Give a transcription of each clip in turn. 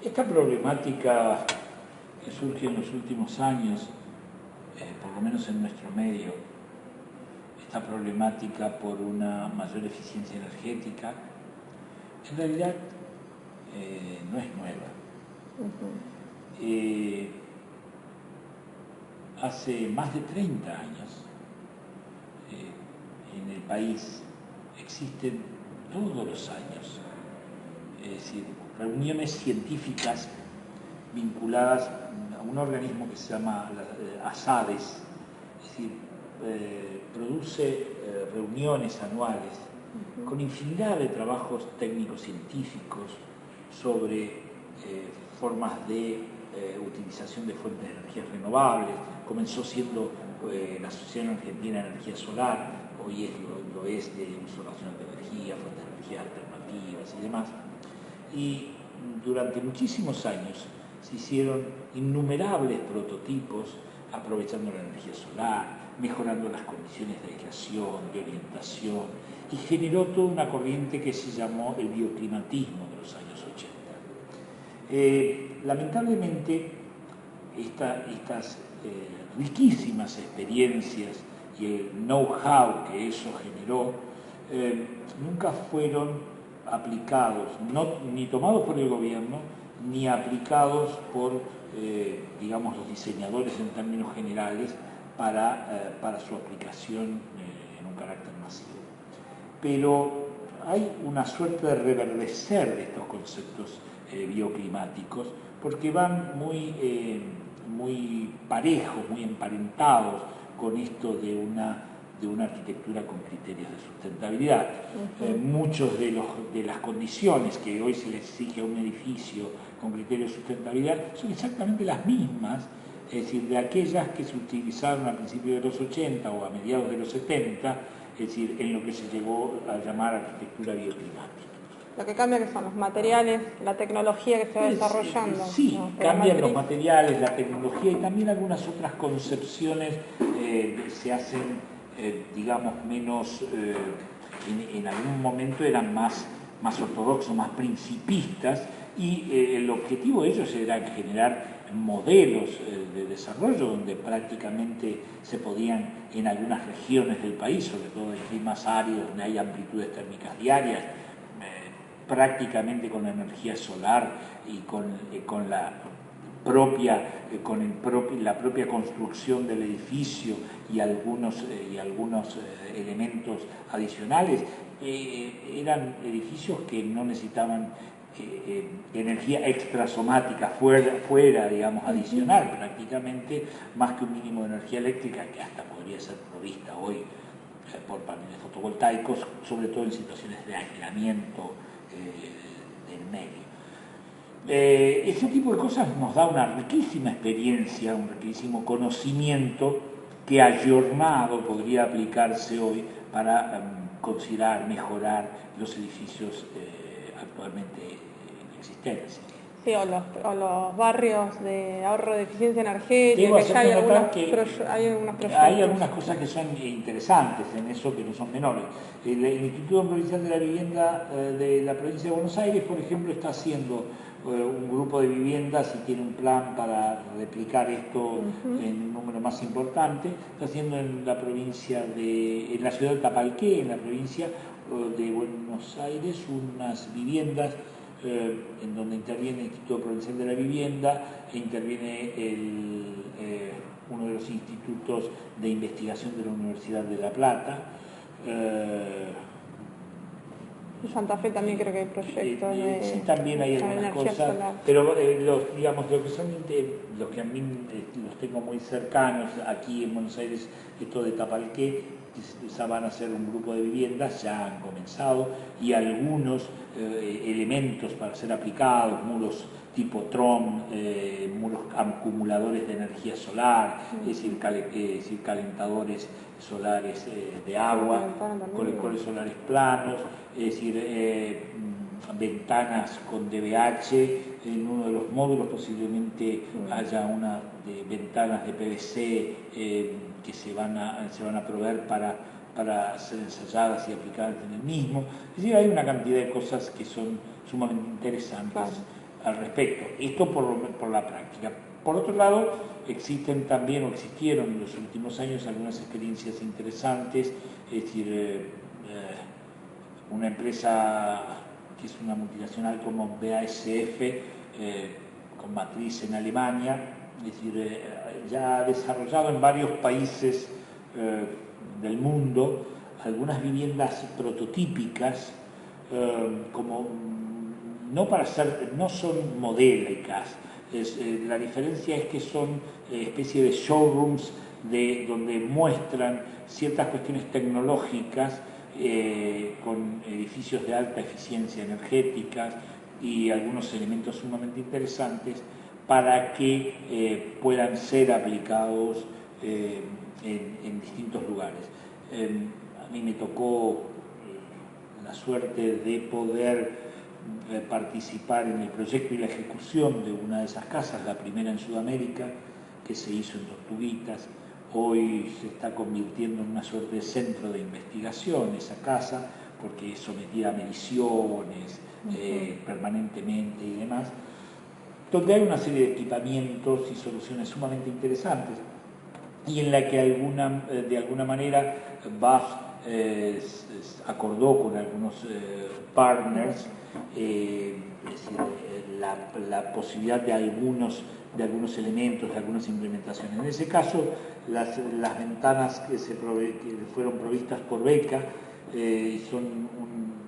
Esta problemática que surge en los últimos años, por lo menos en nuestro medio, esta problemática por una mayor eficiencia energética, en realidad no es nueva. Hace más de 30 años en el país existen todos los años, es decir, reuniones científicas vinculadas a un organismo que se llama ASADES, es decir, produce reuniones anuales con infinidad de trabajos técnicos científicos sobre formas de utilización de fuentes de energías renovables. Comenzó siendo la Asociación Argentina de Energía Solar, hoy lo es de uso racional de energía, fuentes de energía alternativas y demás. Y durante muchísimos años se hicieron innumerables prototipos aprovechando la energía solar, mejorando las condiciones de aislación, de orientación, y generó toda una corriente que se llamó el bioclimatismo de los años 80. Lamentablemente, estas riquísimas experiencias y el know-how que eso generó nunca fueron aplicados, ni tomados por el gobierno, ni aplicados por, digamos, los diseñadores en términos generales para su aplicación en un carácter masivo. Pero hay una suerte de reverdecer de estos conceptos bioclimáticos, porque van muy parejos, muy emparentados con esto de una arquitectura con criterios de sustentabilidad. Muchos de las condiciones que hoy se le exige a un edificio con criterios de sustentabilidad son exactamente las mismas, es decir, de aquellas que se utilizaron a principios de los 80 o a mediados de los 70, es decir, en lo que se llegó a llamar arquitectura bioclimática. Lo que cambia que son los materiales, la tecnología que se va desarrollando. Sí, ¿no? Cambian los materiales, la tecnología y también algunas otras concepciones se hacen, digamos, menos, en algún momento eran más ortodoxos, más principistas, y el objetivo de ellos era generar modelos de desarrollo donde prácticamente se podían, en algunas regiones del país, sobre todo en climas áridos donde hay amplitudes térmicas diarias, prácticamente con la energía solar y con la propia construcción del edificio y algunos elementos adicionales, eran edificios que no necesitaban energía extrasomática fuera, digamos, adicional, prácticamente más que un mínimo de energía eléctrica que hasta podría ser provista hoy por paneles fotovoltaicos, sobre todo en situaciones de aislamiento del medio. Ese tipo de cosas nos da una riquísima experiencia, un riquísimo conocimiento que ayornado podría aplicarse hoy para considerar, mejorar los edificios actualmente existentes. Sí, o los barrios de ahorro de eficiencia energética, que hay algunos proyectos. Hay algunas cosas que son interesantes en eso, que no son menores. El Instituto Provincial de la Vivienda de la provincia de Buenos Aires, por ejemplo, está haciendo un grupo de viviendas y tiene un plan para replicar esto en un número más importante. Está haciendo en la ciudad de Tapalqué, en la provincia de Buenos Aires, unas viviendas en donde interviene el Instituto Provincial de la Vivienda e interviene uno de los institutos de investigación de la Universidad de La Plata. En Santa Fe también creo que hay proyectos de sí, también hay algunas cosas, solar. Pero los que a mí los tengo muy cercanos aquí en Buenos Aires, esto de Tapalqué, ya van a ser un grupo de viviendas, ya han comenzado, y algunos elementos para ser aplicados, muros tipo TROM, muros acumuladores de energía solar, es decir, calentadores solares de agua, colectores solares planos, es decir, ventanas con DVH. En uno de los módulos posiblemente haya una de ventanas de PVC que se van a proveer para ser ensayadas y aplicadas en el mismo. Es decir, hay una cantidad de cosas que son sumamente interesantes al respecto. Esto por la práctica. Por otro lado, existen también, o existieron en los últimos años, algunas experiencias interesantes, es decir, una empresa que es una multinacional como BASF, con matriz en Alemania, es decir, ya ha desarrollado en varios países del mundo algunas viviendas prototípicas, como no son modélicas. La diferencia es que son especie de showrooms donde muestran ciertas cuestiones tecnológicas, con edificios de alta eficiencia energética y algunos elementos sumamente interesantes para que puedan ser aplicados en distintos lugares. A mí me tocó la suerte de poder participar en el proyecto y la ejecución de una de esas casas, la primera en Sudamérica, que se hizo en Tortuguitas. Hoy se está convirtiendo en una suerte de centro de investigación esa casa, porque es sometida a mediciones permanentemente y demás, donde hay una serie de equipamientos y soluciones sumamente interesantes, y en la que de alguna manera BASF acordó con algunos partners, es decir, la posibilidad de algunos elementos, de algunas implementaciones. En ese caso, las ventanas que fueron provistas por beca son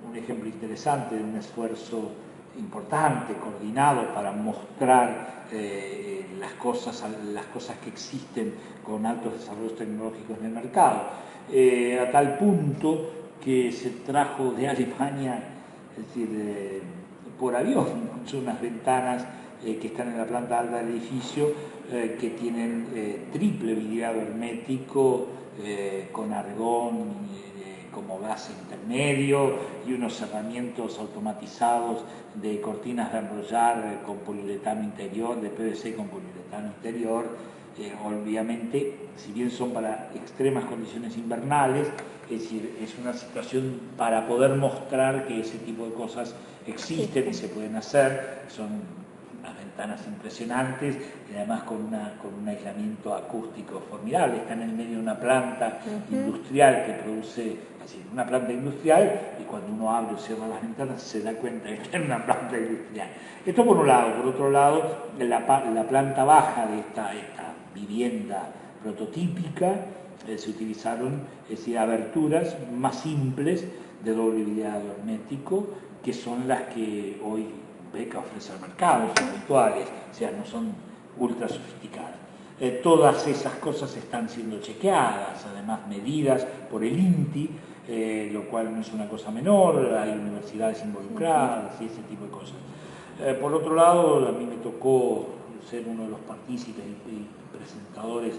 un ejemplo interesante de un esfuerzo importante, coordinado, para mostrar las cosas que existen con altos desarrollos tecnológicos en el mercado, a tal punto que se trajo de Alemania, es decir, por avión, son unas ventanas que están en la planta alta del edificio, que tienen triple vidriado hermético, con argón como gas intermedio, y unos cerramientos automatizados de cortinas de enrollar con poliuretano interior, de PVC con poliuretano interior. Obviamente, si bien son para extremas condiciones invernales, es decir, es una situación para poder mostrar que ese tipo de cosas existen y se pueden hacer. Son unas ventanas impresionantes y además con un aislamiento acústico formidable. Está en el medio de una planta industrial que produce, así, una planta industrial, y cuando uno abre o cierra las ventanas se da cuenta de que está en una planta industrial. Esto por un lado. Por otro lado, la planta baja de esta vivienda prototípica, se utilizaron, es decir, aberturas más simples de doble vidriado hermético, que son las que hoy Beca ofrece al mercado, son habituales, o sea, no son ultra sofisticadas. Todas esas cosas están siendo chequeadas, además medidas por el INTI, lo cual no es una cosa menor, hay universidades involucradas y ese tipo de cosas. Por otro lado, a mí me tocó ser uno de los partícipes y presentadores,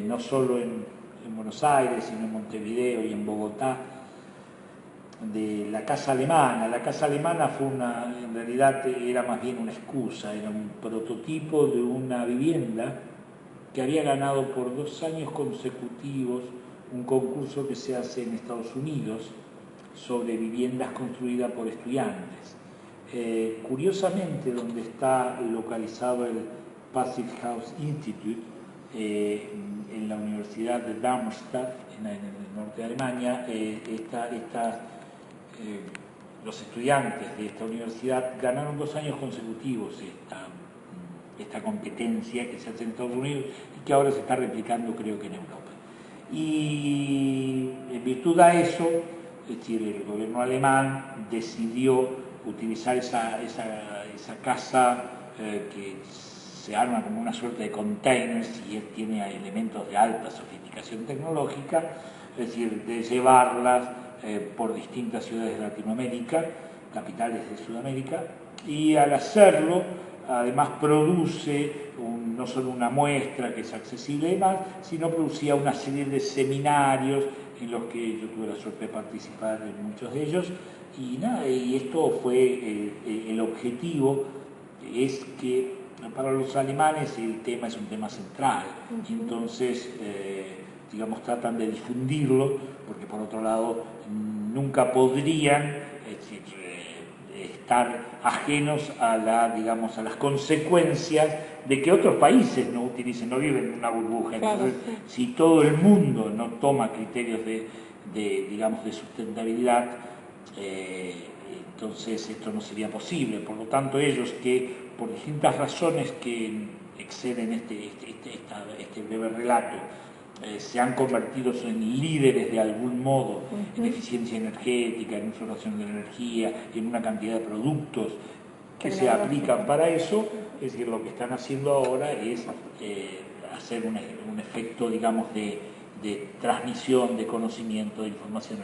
no solo en Buenos Aires, sino en Montevideo y en Bogotá, de la Casa Alemana. La Casa Alemana en realidad era más bien una excusa, era un prototipo de una vivienda que había ganado por 2 años consecutivos un concurso que se hace en Estados Unidos sobre viviendas construidas por estudiantes. Curiosamente, donde está localizado el Passive House Institute, en la Universidad de Darmstadt, en el norte de Alemania, los estudiantes de esta universidad ganaron 2 años consecutivos esta competencia que se hace en Estados Unidos y que ahora se está replicando, creo que en Europa. Y en virtud de eso, es decir, el gobierno alemán decidió utilizar esa casa, que se arma como una suerte de containers y tiene elementos de alta sofisticación tecnológica, es decir, de llevarlas por distintas ciudades de Latinoamérica, capitales de Sudamérica, y al hacerlo, además produce no solo una muestra que es accesible y demás, sino producía una serie de seminarios en los que yo tuve la suerte de participar en muchos de ellos, y esto fue el objetivo, es que para los alemanes el tema es un tema central, y entonces digamos, tratan de difundirlo, porque por otro lado nunca podrían estar ajenos a digamos, a las consecuencias de que otros países no utilicen, no viven en una burbuja. Claro. Entonces, si todo el mundo no toma criterios digamos, de sustentabilidad, entonces esto no sería posible. Por lo tanto, ellos que por distintas razones que exceden este breve relato, se han convertido en líderes de algún modo en eficiencia energética, en uso racional de la energía, en una cantidad de productos que se aplican para eso. Es decir, lo que están haciendo ahora es hacer un efecto, digamos, de transmisión de conocimiento, de información.